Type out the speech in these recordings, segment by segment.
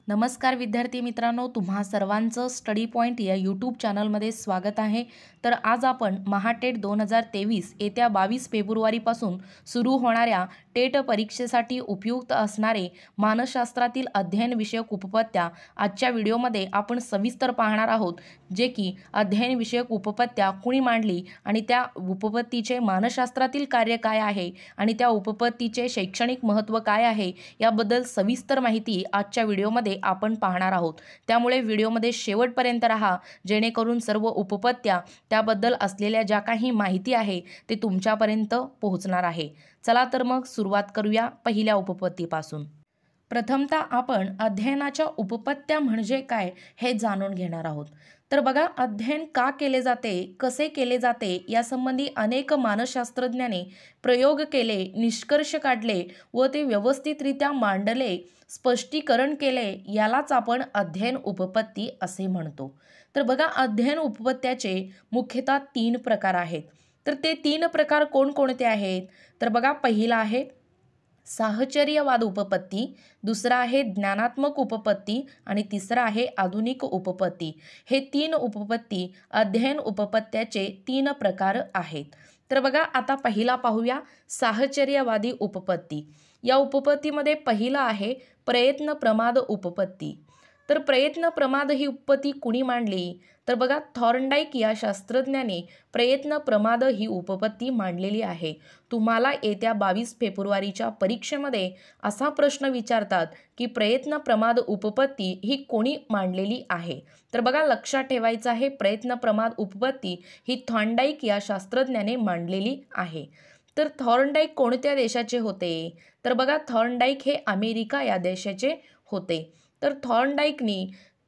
नमस्कार विद्यार्थी मित्रांनो, तुम्हा सर्वांचं स्टडी पॉईंट या यूट्यूब चॅनलमध्ये स्वागत आहे। तर आज आपण महाटेट 2023 येत्या 22 फेब्रुवारीपासून सुरू होणाऱ्या टेट परीक्षेसाठी उपयुक्त असणारे मानसशास्त्रातील अध्ययन विषयक उपपत्त्या आजच्या व्हिडिओमध्ये आपण सविस्तर पाहणार आहोत, जे की अध्ययन विषयक उपपत्त्या कुणी मांडली आणि त्या उपपत्तीचे मानसशास्त्रातील कार्य काय आहे आणि त्या उपपत्तीचे शैक्षणिक महत्त्व काय आहे याबद्दल सविस्तर माहिती आजच्या व्हिडिओमध्ये आपण पाहणार आहोत। त्यामुळे व्हिडिओमध्ये शेवटपर्यंत राहा, जेणेकरून सर्व उपपत्त्या त्याबद्दल असलेल्या ज्या काही माहिती आहे ते तुमच्यापर्यंत पोहोचणार आहे। चला तर मग सुरुवात करूया पहिल्या उपपत्तीपासून। प्रथमतः आपण अध्ययनाच्या उपपत्त्या म्हणजे काय हे जाणून घेणार आहोत। तर बघा, अध्ययन का केले जाते, कसे केले जाते यासंबंधी अनेक मानसशास्त्रज्ञांनी प्रयोग केले, निष्कर्ष काढले व ते व्यवस्थितरित्या मांडले, स्पष्टीकरण केले, यालाच आपण अध्ययन उपपत्ती असे म्हणतो। तर बघा, अध्ययन उपपत्त्याचे मुख्यतः 3 प्रकार आहेत। तर ते 3 प्रकार कोणकोणते आहेत? तर बघा, पहिला आहे साहचर्यवाद उपपत्ती, दुसरा आहे ज्ञानात्मक उपपत्ती आणि तिसरा आहे आधुनिक उपपत्ती। हे 3 उपपत्ती अध्ययन उपपत्त्याचे 3 प्रकार आहेत। तर बघा, आता पहिला पाहूया साहचर्यवादी उपपत्ती। या उपपत्तीमध्ये पहिला आहे प्रयत्न प्रमाद उपपत्ती। तर प्रयत्न प्रमाद ही उपपत्ती कुणी मांडली? तर बघा, थॉर्नडाईक या शास्त्रज्ञाने प्रयत्न प्रमाद ही उपपत्ती मांडलेली आहे। तुम्हाला येत्या 22 फेब्रुवारीच्या परीक्षेमध्ये असा प्रश्न विचारतात की प्रयत्न प्रमाद उपपत्ती ही कोणी मांडलेली आहे? तर बघा, लक्षात ठेवायचं आहे, प्रयत्न प्रमाद उपपत्ती ही थॉर्नडाईक या शास्त्रज्ञाने मांडलेली आहे। तर थॉर्नडाईक कोणत्या देशाचे होते? तर बघा, थॉर्नडाईक हे अमेरिका या देशाचे होते। तर थॉर्नडाईकनी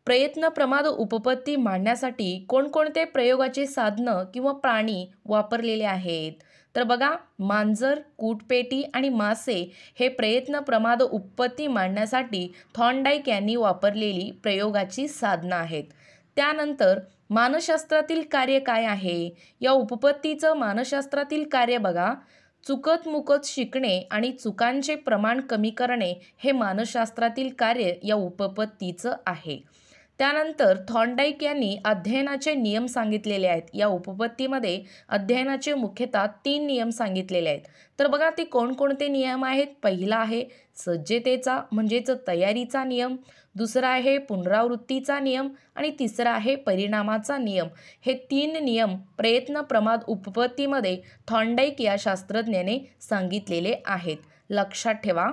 प्रयत्न प्रमाद उपपत्ती मांडण्यासाठी कोणकोणते प्रयोगाचे साधनं किंवा प्राणी वापरलेले आहेत? तर बघा, मांजर, कूटपेटी आणि मासे हे प्रयत्न प्रमाद उपपत्ती मांडण्यासाठी थॉर्नडाईक यांनी वापरलेली प्रयोगाची साधनं आहेत। त्यानंतर मानसशास्त्रातील कार्य काय आहे? या उपपत्तीचं मानसशास्त्रातील कार्य बघा, चुकत मुकत शिकणे आणि चुकांचे प्रमाण कमी करणे हे मानसशास्त्रातील कार्य या उपपत्तीचं आहे। त्यानंतर थॉर्नडाईक यांनी अध्ययनाचे नियम सांगितलेले आहेत। या उपपत्तीमध्ये अध्ययनाचे मुख्यतः 3 नियम सांगितलेले आहेत। तर बघा, ते कोणकोणते नियम आहेत? पहिला आहे सज्जतेचा म्हणजेच तयारीचा नियम, दुसरा आहे पुनरावृत्तीचा नियम आणि तिसरा आहे परिणामाचा नियम। हे 3 नियम प्रयत्न प्रमाद उपपत्तीमध्ये थॉर्नडाईक या शास्त्रज्ञाने सांगितलेले आहेत, लक्षात ठेवा।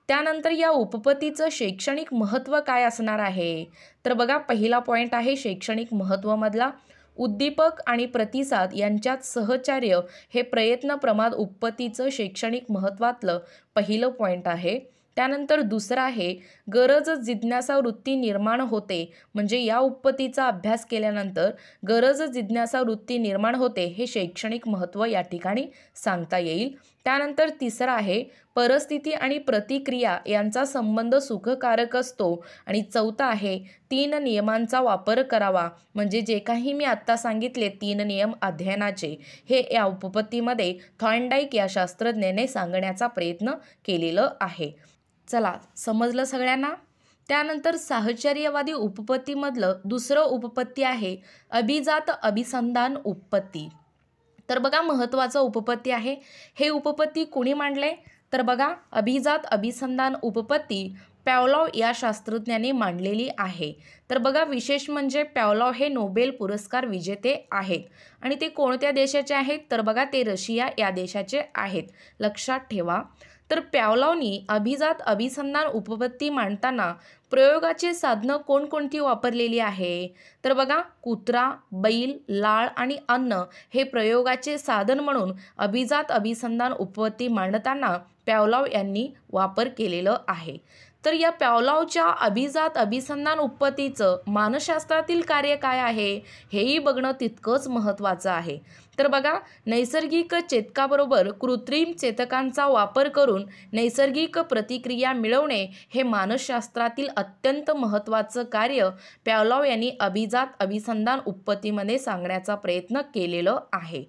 त्यानंतर या उपपत्तीचं शैक्षणिक महत्त्व काय असणार आहे? तर बघा, पहिला पॉईंट आहे शैक्षणिक महत्त्वामधला उद्दीपक आणि प्रतिसाद यांच्यात सहचार्य हे प्रयत्न प्रमाद उपपत्तीचं शैक्षणिक महत्त्वातलं पहिलं पॉईंट आहे। त्यानंतर दुसरं आहे गरज जिज्ञासा वृत्ती निर्माण होते, म्हणजे या उपपत्तीचा अभ्यास केल्यानंतर गरज जिज्ञासा वृत्ती निर्माण होते हे शैक्षणिक महत्त्व या ठिकाणी सांगता येईल। त्यानंतर तिसरं आहे परिस्थिती आणि प्रतिक्रिया यांचा संबंध सुखकारक असतो आणि चौथा आहे 3 नियमांचा वापर करावा, म्हणजे जे काही मी आत्ता सांगितले 3 नियम अध्ययनाचे हे या उपपत्तीमध्ये थॉर्नडाईक या शास्त्रज्ञाने सांगण्याचा प्रयत्न केलेला आहे। चला, समजलं सगळ्यांना? त्यानंतर साहचर्यवादी उपपत्तीमधलं दुसरं उपपत्ती आहे अभिजात अभिसंधान उपपत्ती। तर बघा, महत्त्वाचं उपपत्ती आहे। हे उपपत्ती कुणी मांडले? तर बघा, अभिजात अभिसंधान उपपत्ती पॅव्लॉव या शास्त्रज्ञाने मांडलेली आहे। तर बघा, विशेष म्हणजे पॅव्लॉव हे नोबेल पुरस्कार विजेते आहेत आणि ते कोणत्या देशाचे आहेत? तर बघा, ते रशिया या देशाचे आहेत, लक्षात ठेवा। तर पॅव्लॉवनी अभिजात अभिसंधान उपपत्ती मांडताना प्रयोगाची साधनं कोणकोणती वापरलेली आहे? तर बघा, कुत्रा, बैल, लाळ आणि अन्न हे प्रयोगाचे साधन म्हणून अभिजात अभिसंधान उपपत्ती मांडताना पॅव्लॉव यांनी वापर केलेलं आहे। तर या पॅव्लॉवच्या अभिजात अभिसंधान उपपत्तीचं मानसशास्त्रातील कार्य काय आहे हेही बघणं तितकंच महत्त्वाचं आहे। तर बघा, नैसर्गिक चेतकाबरोबर कृत्रिम चेतकांचा वापर करून नैसर्गिक प्रतिक्रिया मिळवणे हे मानसशास्त्रातील अत्यंत महत्त्वाचं कार्य पॅव्लॉव यांनी अभिजात अभिसंधान उपपत्तीमध्ये सांगण्याचा प्रयत्न केलेलं आहे।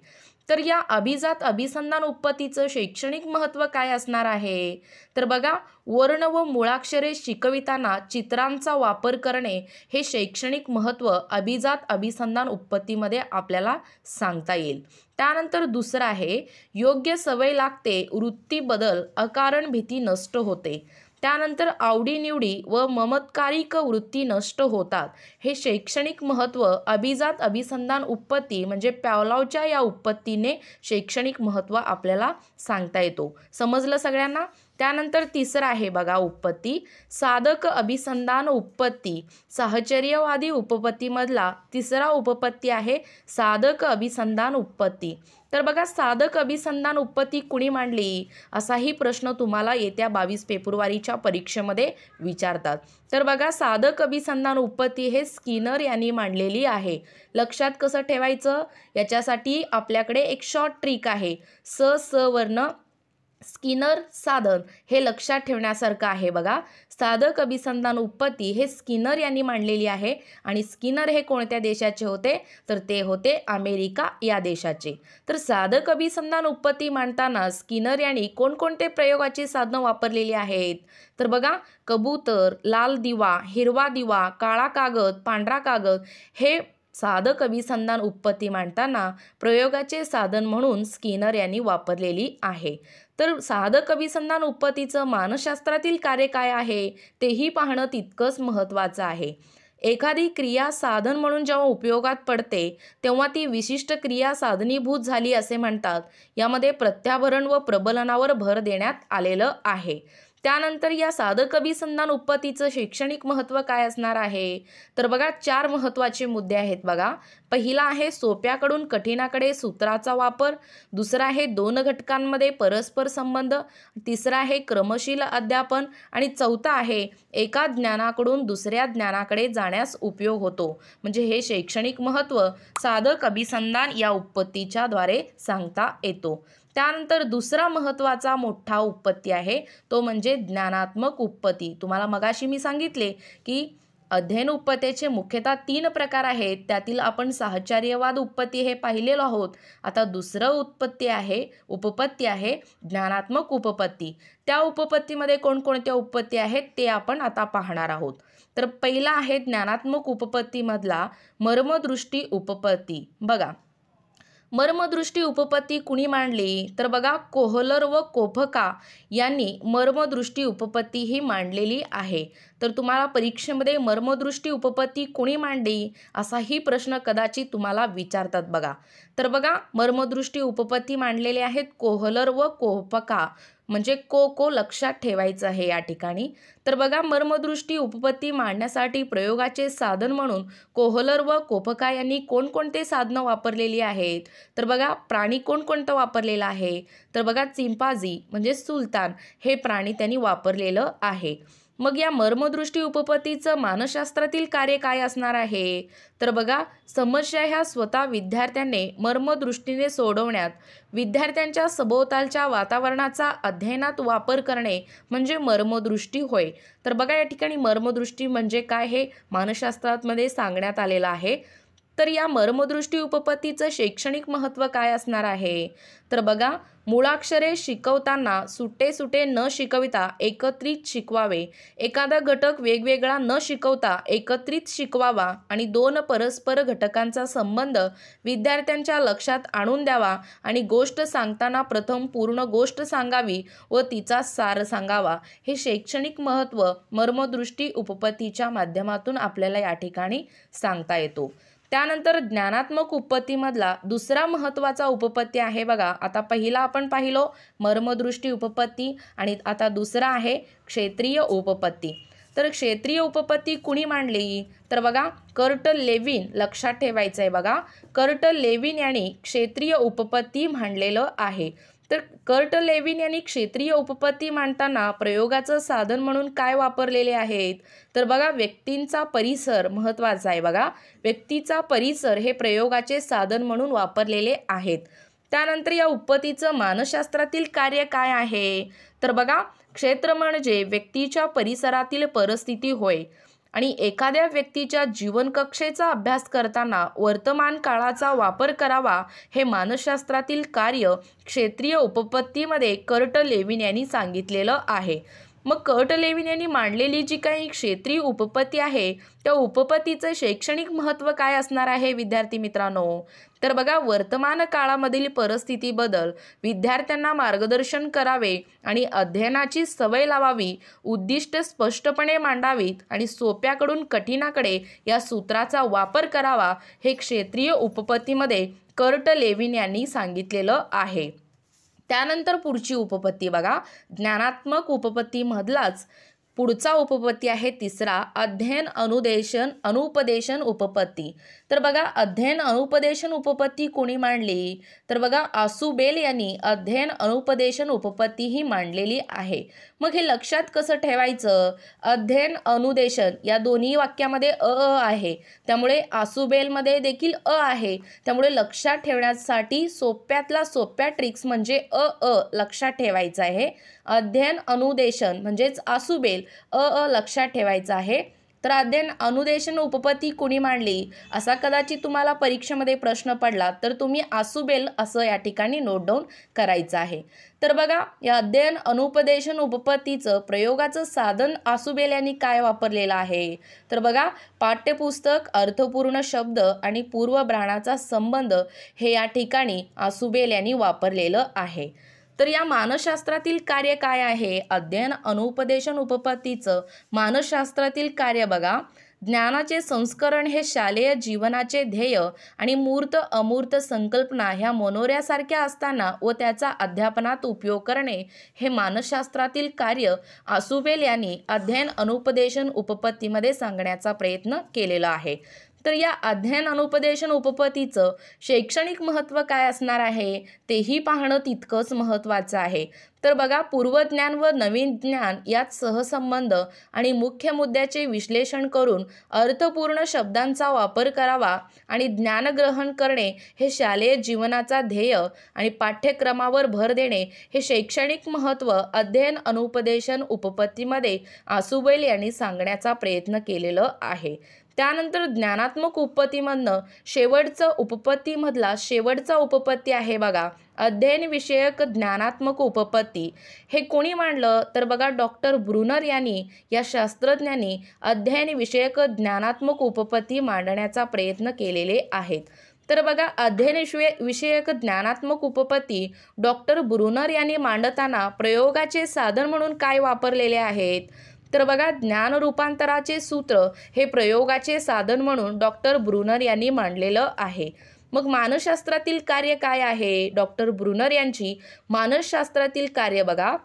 तर या अभिजात अभिसंधान उत्पत्तीचं शैक्षणिक महत्त्व काय असणार आहे? तर बघा, वर्ण व मुळाक्षरे शिकविताना चित्रांचा वापर करणे हे शैक्षणिक महत्त्व अभिजात अभिसंधान उत्पत्तीमध्ये आपल्याला सांगता येईल. त्यानंतर दुसरं आहे, योग्य सवय लागते, वृत्ती बदल, अकारण भीती नष्ट होते. त्यानंतर आवडीनिवडी व ममत्कारिक वृत्ती नष्ट होतात. हे शैक्षणिक महत्त्व अभिजात अभिसंधान उत्पत्ती म्हणजे पॅवलॉवच्या या उत्पत्तीने शैक्षणिक महत्त्व आपल्याला सांगता येतो. समजलं सगळ्यांना? त्यानंतर तिसरं आहे बघा उत्पत्ती, साधक अभिसंधान उत्पत्ती. साहचर्यवादी उपपत्तीमधला तिसरा उपपत्ती आहे साधक अभिसंधान उत्पत्ती. तर बघा, साधक अभिसंधान उत्पत्ती कुणी मांडली असाही प्रश्न तुम्हाला येत्या 22 फेब्रुवारीच्या परीक्षेमध्ये विचारतात. तर बघा, साधक अभिसंधान उत्पत्ती हे स्किनर यांनी मांडलेली आहे. लक्षात कसं ठेवायचं, याच्यासाठी आपल्याकडे एक शॉर्ट ट्रिक आहे. स वर्ण स्किनर साधन हे लक्षात ठेवण्यासारखं आहे. बघा, साधक अभिसंधान उत्पत्ती हे स्किनर यांनी मांडलेली आहे आणि स्किनर हे कोणत्या देशाचे होते? तर ते होते अमेरिका या देशाचे. तर साधक अभिसंधान उत्पत्ती मांडताना स्किनर यांनी कोणकोणते प्रयोगाची साधनं वापरलेली आहेत? तर बघा, कबूतर, लाल दिवा, हिरवा दिवा, काळा कागद, पांढरा कागद हे साधक अभिसंधान उत्पत्ती मांडताना प्रयोगाचे साधन म्हणून स्किनर यांनी वापरलेली आहे. तर साधक अभिसंधान उत्पत्तीचं मानसशास्त्रातील कार्य काय आहे तेही पाहणं तितकंच महत्त्वाचं आहे. एखादी क्रिया साधन म्हणून जेव्हा उपयोगात पडते तेव्हा ती विशिष्ट क्रिया साधनीभूत झाली असे म्हणतात. यामध्ये प्रत्याभरण व प्रबलनावर भर देण्यात आलेलं आहे. त्यानंतर या साधक अभिसंधान उत्पत्तीचं शैक्षणिक महत्त्व काय असणार आहे? तर बघा, 4 महत्त्वाचे मुद्दे आहेत बघा. पहिला आहे सोप्याकडून कठीणाकडे सूत्राचा वापर. दुसरा आहे 2 घटकांमध्ये परस्पर संबंध. तिसरा आहे क्रमशील अध्यापन. आणि चौथा आहे एका ज्ञानाकडून दुसऱ्या ज्ञानाकडे जाण्यास उपयोग होतो. म्हणजे हे शैक्षणिक महत्त्व साधक अभिसंधान या उत्पत्तीच्या द्वारे सांगता येतो. त्यानंतर दुसरा महत्त्वाचा मोठा उत्पत्ती आहे तो म्हणजे ज्ञानात्मक उत्पत्ती. तुम्हाला मगाशी मी सांगितले की अध्ययन उत्पत्तीचे मुख्यतः 3 प्रकार आहेत. त्यातील आपण साहचर्यवाद उत्पत्ती हे पाहिलेलो आहोत. आता दुसरं उपपत्ती आहे ज्ञानात्मक उपपत्ती. त्या उपपत्तीमध्ये कोणकोणत्या उत्पत्ती आहेत ते आपण आता पाहणार आहोत. तर पहिला आहे ज्ञानात्मक उपपत्तीमधला मर्मदृष्टी उपपत्ती. बघा, मर्मदृष्टी उपपत्ती कुणी मांडली? तर बघा, कोहलर व कोफका यांनी मर्मदृष्टी उपपत्ती ही मांडलेली आहे. तर तुम्हाला परीक्षेमध्ये मर्मदृष्टी उपपत्ती कुणी मांडली असाही प्रश्न कदाचित तुम्हाला विचारतात बघा. तर बघा, मर्मदृष्टी उपपत्ती मांडलेले आहेत कोहलर व कोफका. म्हणजे को लक्षात ठेवायचं आहे या ठिकाणी. तर बघा, मर्मदृष्टी उपपत्ती मांडण्यासाठी प्रयोगाचे साधन म्हणून कोहलर व कोफका यांनी कोणकोणते साधनं वापरलेली आहेत? तर बघा, प्राणी कोणकोणतं वापरलेलं आहे? तर बघा, चिंपांझी म्हणजे सुलतान हे प्राणी त्यांनी वापरलेलं आहे. मग या मर्मदृष्टी उपपत्तीचं मानसशास्त्रातील कार्य काय असणार आहे? तर बघा, समस्या ह्या स्वतः विद्यार्थ्यांनी मर्मदृष्टीने सोडवण्यात विद्यार्थ्यांच्या सभोवतालच्या वातावरणाचा अध्ययनात वापर करणे म्हणजे मर्मदृष्टी होय. तर बघा, या ठिकाणी मर्मदृष्टी म्हणजे काय हे मानसशास्त्रामध्ये सांगण्यात आलेलं आहे. तर या मर्मदृष्टी उपपत्तीचं शैक्षणिक महत्त्व काय असणार आहे? तर बघा, मुळाक्षरे शिकवताना सुटे न शिकविता एकत्रित शिकवावे. एखादा घटक वेगवेगळा न शिकवता एकत्रित शिकवावा आणि 2 परस्पर घटकांचा संबंध विद्यार्थ्यांच्या लक्षात आणून द्यावा आणि गोष्ट सांगताना प्रथम पूर्ण गोष्ट सांगावी व तिचा सार सांगावा. हे शैक्षणिक महत्त्व मर्मदृष्टी उपपत्तीच्या माध्यमातून आपल्याला या ठिकाणी सांगता येतो. त्यानंतर ज्ञानात्मक उपपत्तीमधला दुसरा महत्त्वाचा उपपत्ती आहे बघा. आता पहिला आपण पाहिलो मर्मदृष्टी उपपत्ती आणि आता दुसरा आहे क्षेत्रीय उपपत्ती. तर क्षेत्रीय उपपत्ती कुणी मांडली? तर बघा, कर्ट लेविन. लक्षात ठेवायचं आहे बघा, कर्ट लेविन यांनी क्षेत्रीय उपपत्ती मांडलेलं आहे. तर कर्ट लेविन यांनी क्षेत्रीय उपपत्ती मांडताना प्रयोगाचं साधन म्हणून काय वापरलेले आहेत? तर बघा, व्यक्तींचा परिसर महत्त्वाचा आहे बघा. व्यक्तीचा परिसर हे प्रयोगाचे साधन म्हणून वापरलेले आहेत. त्यानंतर या उपपत्तीचं मानसशास्त्रातील कार्य काय आहे? तर बघा, क्षेत्र म्हणजे व्यक्तीच्या परिसरातील परिस्थिती होय. आणि एखाद्या व्यक्तीच्या जीवनकक्षेचा अभ्यास करताना वर्तमान काळाचा वापर करावा हे मानसशास्त्रातील कार्य क्षेत्रीय उपपत्तीमध्ये कर्ट लेविन यांनी सांगितलेलं आहे। मग कर्ट लेविन यांनी मांडलेली जी काही क्षेत्रीय उपपत्ती आहे त्या उपपत्तीचं शैक्षणिक महत्त्व काय असणार आहे विद्यार्थी मित्रांनो? तर बघा, वर्तमान काळामधील परिस्थिती बदल विद्यार्थ्यांना मार्गदर्शन करावे आणि अध्ययनाची सवय लावावी, उद्दिष्ट स्पष्टपणे मांडावीत आणि सोप्याकडून कठीणाकडे या सूत्राचा वापर करावा हे क्षेत्रीय उपपत्तीमध्ये कर्ट लेविन यांनी सांगितलेलं आहे। त्यानंतर पुढची उपपत्ती बघा, ज्ञानात्मक उपपत्ती मधलाच पुढचा उपपत्ती आहे तिसरा, अध्ययन अनुदेशन अनुपदेशन उपपत्ती। तर बघा, अध्ययन अनुपदेशन उपपत्ती कोणी मांडली? तर बघा, आसुबेल यांनी अध्ययन अनुपदेशन उपपत्ती ही मांडलेली आहे। मग हे लक्षात कसं ठेवायचं? अध्ययन अनुदेशन या दोन्ही वाक्यामध्ये आहे, त्यामुळे आसुबेलमध्ये देखील आहे, त्यामुळे लक्षात ठेवण्यासाठी सोप्यातला सोप्या ट्रिक्स म्हणजे लक्षात ठेवायचं आहे। अध्ययन अनुदेशन म्हणजेच आसुबेल, लक्षात ठेवायचं आहे। तर अध्ययन अनुदेशन उपपत्ती कोणी मांडली असा कदाचित तुम्हाला परीक्षेमध्ये प्रश्न पडला तर तुम्ही आसुबेल असं या ठिकाणी नोट डाऊन करायचं आहे। तर बघा, या अध्ययन अनुपदेशन उपपत्तीचं प्रयोगाचं साधन आसुबेल यांनी काय वापरलेलं आहे? तर बघा, पाठ्यपुस्तक, अर्थपूर्ण शब्द आणि पूर्वब्राणाचा संबंध हे या ठिकाणी आसुबेल यांनी वापरलेलं आहे। तर या मानसशास्त्रातील कार्य काय आहे? अध्ययन अनुपदेशन उपपत्तीचं मानसशास्त्रातील कार्य बघा, ज्ञानाचे संस्करण हे शालेय जीवनाचे ध्येय आणि मूर्त अमूर्त संकल्पना ह्या मनोऱ्यासारख्या असताना व त्याचा अध्यापनात उपयोग करणे हे मानसशास्त्रातील कार्य आसुबेल यांनी अध्ययन अनुपदेशन उपपत्तीमध्ये सांगण्याचा प्रयत्न केलेला आहे। तर या अध्ययन अनुपदेशन उपपत्तीचं शैक्षणिक महत्त्व काय असणार आहे तेही पाहणं तितकंच महत्त्वाचं आहे। तर बघा, पूर्वज्ञान व नवीन ज्ञान यात सहसंबंध आणि मुख्य मुद्द्याचे विश्लेषण करून अर्थपूर्ण शब्दांचा वापर करावा आणि ज्ञानग्रहण करणे हे शालेय जीवनाचा ध्येय आणि पाठ्यक्रमावर भर देणे हे शैक्षणिक महत्त्व अध्ययन अनुपदेशन उपपत्तीमध्ये आसुबेल यांनी सांगण्याचा प्रयत्न केलेला आहे। त्यानंतर ज्ञानात्मक उपपत्तीमधनं उपपत्तीमधला शेवटचा उपपत्ती आहे बघा, अध्ययन विषयक ज्ञानात्मक उपपत्ती। हे कोणी मांडलं? तर बघा, डॉक्टर ब्रुनर यांनी या शास्त्रज्ञांनी अध्ययन विषयक ज्ञानात्मक उपपत्ती मांडण्याचा प्रयत्न केलेले आहेत। तर बघा, अध्ययन विषयक ज्ञानात्मक उपपत्ती डॉक्टर ब्रुनर यांनी मांडताना प्रयोगाचे साधन म्हणून काय वापरलेले आहेत? तर बघा, ज्ञान रूपांतराचे सूत्र हे प्रयोगाचे साधन म्हणून डॉक्टर ब्रुनर यांनी मांडलेलं आहे। मग मानसशास्त्रातील कार्य काय आहे? डॉक्टर ब्रुनर यांची मानसशास्त्रातील कार्य बघा,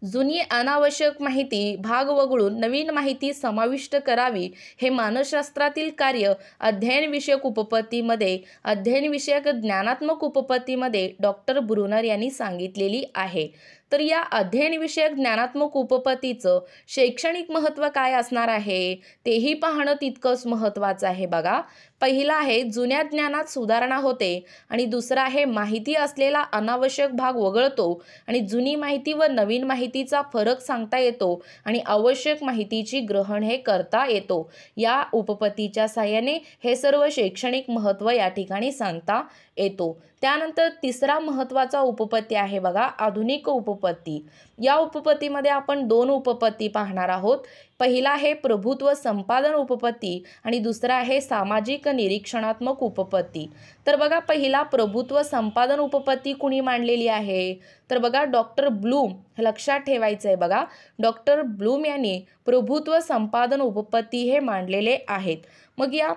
जुनी अनावश्यक माहिती भाग वगळून नवीन माहिती समाविष्ट करावी हे मानसशास्त्रातील कार्य अध्ययन विषयक उपपत्तीमध्ये अध्ययन विषयक ज्ञानात्मक उपपत्तीमध्ये डॉक्टर ब्रुनर यांनी सांगितलेली आहे। तर या अध्ययन विषयक ज्ञानात्मक उपपत्तीचं शैक्षणिक महत्त्व काय असणार आहे तेही पाहणं तितकंच महत्त्वाचं आहे बघा। पहिला आहे जुन्या ज्ञानात सुधारणा होते आणि दुसरा आहे माहिती असलेला अनावश्यक भाग वगळतो आणि जुनी माहिती व नवीन माहितीचा फरक सांगता येतो आणि आवश्यक माहितीची ग्रहण हे करता येतो। या उपपत्तीच्या साहाय्याने हे सर्व शैक्षणिक महत्त्व या ठिकाणी सांगता येतो। त्यानंतर तिसरा महत्त्वाचा उपपत्ती आहे बघा, आधुनिक उपपत्ती। या उपपत्तीमध्ये आपण दोन उपपत्ती पाहणार आहोत। पहिला आहे प्रभुत्व संपादन उपपत्ती आणि दुसरा आहे सामाजिक निरीक्षणात्मक उपपत्ती। तर बघा, पहिला प्रभुत्व संपादन उपपत्ती कुणी मांडलेली आहे? तर बघा, डॉक्टर ब्लूम, हे लक्षात ठेवायचं आहे बघा, डॉक्टर ब्लूम यांनी प्रभुत्व संपादन उपपत्ती हे मांडलेले आहेत। मग या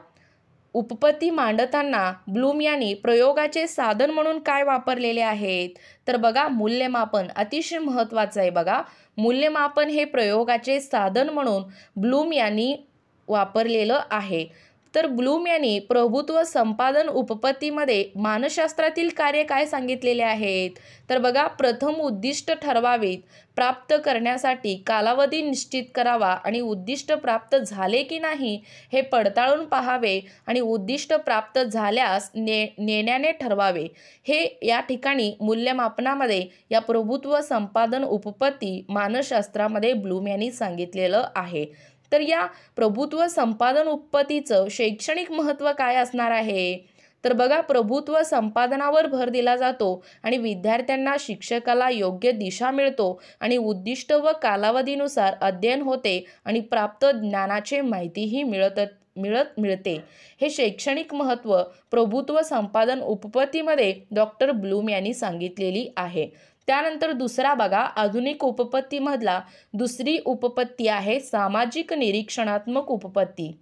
उपपत्ती मांडताना ब्लूम यांनी प्रयोगाचे साधन म्हणून काय वापरलेले आहेत? तर बघा, मूल्यमापन अतिशय महत्त्वाचं आहे बघा, मूल्यमापन हे प्रयोगाचे साधन म्हणून ब्लूम यांनी वापरलेलं आहे। तर ब्लूम यांनी प्रभुत्व संपादन उपपत्तीमध्ये मानसशास्त्रातील कार्य काय सांगितलेले आहेत? तर बघा, प्रथम उद्दिष्ट ठरवावीत, प्राप्त करण्यासाठी कालावधी निश्चित करावा आणि उद्दिष्ट प्राप्त झाले की नाही हे पडताळून पाहावे आणि उद्दिष्ट प्राप्त झाल्यास नेण्याने ठरवावे। हे या ठिकाणी मूल्यमापनामध्ये या प्रभुत्व संपादन उपपत्ती मानसशास्त्रामध्ये ब्लूम यांनी सांगितलेलं आहे। तर या प्रभुत्व संपादन उपपत्तीचं शैक्षणिक महत्त्व काय असणार आहे? तर बघा, प्रभुत्व संपादनावर भर दिला जातो आणि विद्यार्थ्यांना शिक्षकाला योग्य दिशा मिळतो आणि उद्दिष्ट व कालावधीनुसार अध्ययन होते आणि प्राप्त ज्ञानाचे माहितीही मिळते. हे शैक्षणिक महत्त्व प्रभुत्व संपादन उपपत्तीमध्ये डॉक्टर ब्लूम यांनी सांगितलेली आहे. त्यानंतर दुसरा बघा, आधुनिक उपपत्तीमधला दुसरी उपपत्ती आहे सामाजिक निरीक्षणात्मक उपपत्ती.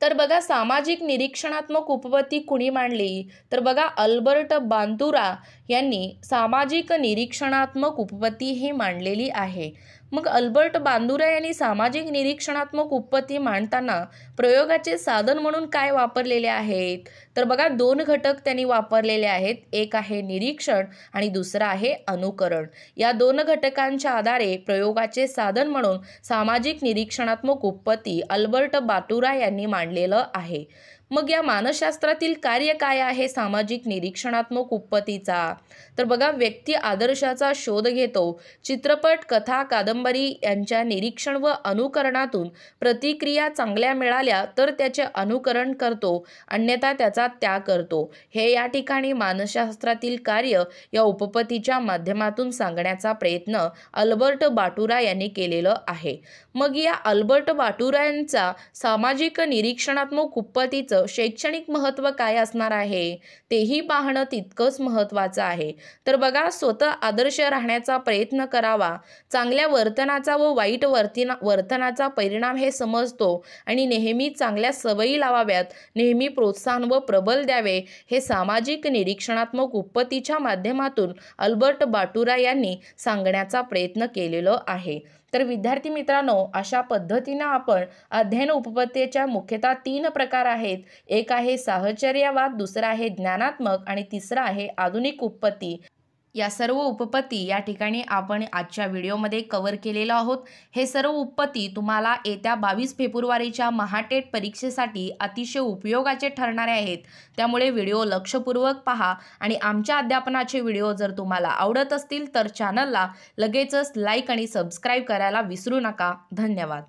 तर बघा, सामाजिक निरीक्षणात्मक उपपत्ती कुणी मांडली? तर बघा, अल्बर्ट बांतुरा यांनी सामाजिक निरीक्षणात्मक उपपत्ती ही मांडलेली आहे. मग अल्बर्ट बांदुरा यांनी सामाजिक निरीक्षणात्मक उपपत्ती मांडताना प्रयोगाचे साधन म्हणून काय वापरलेले आहेत? तर बघा, 2 घटक त्यांनी वापरलेले आहेत. एक आहे निरीक्षण आणि दुसरा आहे अनुकरण. या 2 घटकांच्या आधारे प्रयोगाचे साधन म्हणून सामाजिक निरीक्षणात्मक उपपत्ती अल्बर्ट बांतुरा यांनी मांडलेलं आहे. मग या मानसशास्त्रातील कार्य काय आहे सामाजिक निरीक्षणात्मक उपपत्तीचा? तर बघा, व्यक्ती आदर्शाचा शोध घेतो. चित्रपट, कथा, कादंबरी यांच्या निरीक्षण व अनुकरणातून प्रतिक्रिया चांगल्या मिळाल्या तर त्याचे अनुकरण करतो, अन्यथा त्याचा त्याग करतो. हे या ठिकाणी मानसशास्त्रातील कार्य या उपपत्तीच्या माध्यमातून सांगण्याचा प्रयत्न अल्बर्ट बांतुरा यांनी केलेलं आहे. मग या अल्बर्ट बांतुरा यांचा सामाजिक निरीक्षणात्मक उपपत्तीचं शैक्षणिक महत्त्व काय असणार आहे तेही पाहणं तितकंच महत्त्वाचं आहे. तर बघा, स्वतः आदर्श राहण्याचा प्रयत्न करावा, चांगल्या वर्तनाचा व वाईट वर्तनाचा परिणाम हे समजतो आणि नेहमी चांगल्या सवयी लावाव्यात, नेहमी प्रोत्साहन व प्रबल द्यावे, हे सामाजिक निरीक्षणात्मक उपपत्तीच्या माध्यमातून अल्बर्ट बांतुरा यांनी सांगण्याचा प्रयत्न केलेला आहे. तर विद्यार्थी मित्रांनो, अशा पद्धतीनं आपण अध्ययन उपपत्तीच्या मुख्यतः 3 प्रकार आहेत. एक आहे साहचर्यवाद, दुसरा आहे ज्ञानात्मक आणि तिसरा आहे आधुनिक उपपत्ती. या सर्व उपपत्ती या ठिकाणी आपण आजच्या व्हिडिओमध्ये कव्हर केलेलो आहोत. हे सर्व उपपत्ती तुम्हाला येत्या 22 फेब्रुवारीच्या महाटेट परीक्षेसाठी अतिशय उपयोगाचे ठरणारे आहेत. त्यामुळे व्हिडिओ लक्षपूर्वक पहा आणि आमच्या अध्यापनाचे व्हिडिओ जर तुम्हाला आवडत असतील तर चॅनलला लगेचच लाईक आणि सबस्क्राईब करायला विसरू नका. धन्यवाद.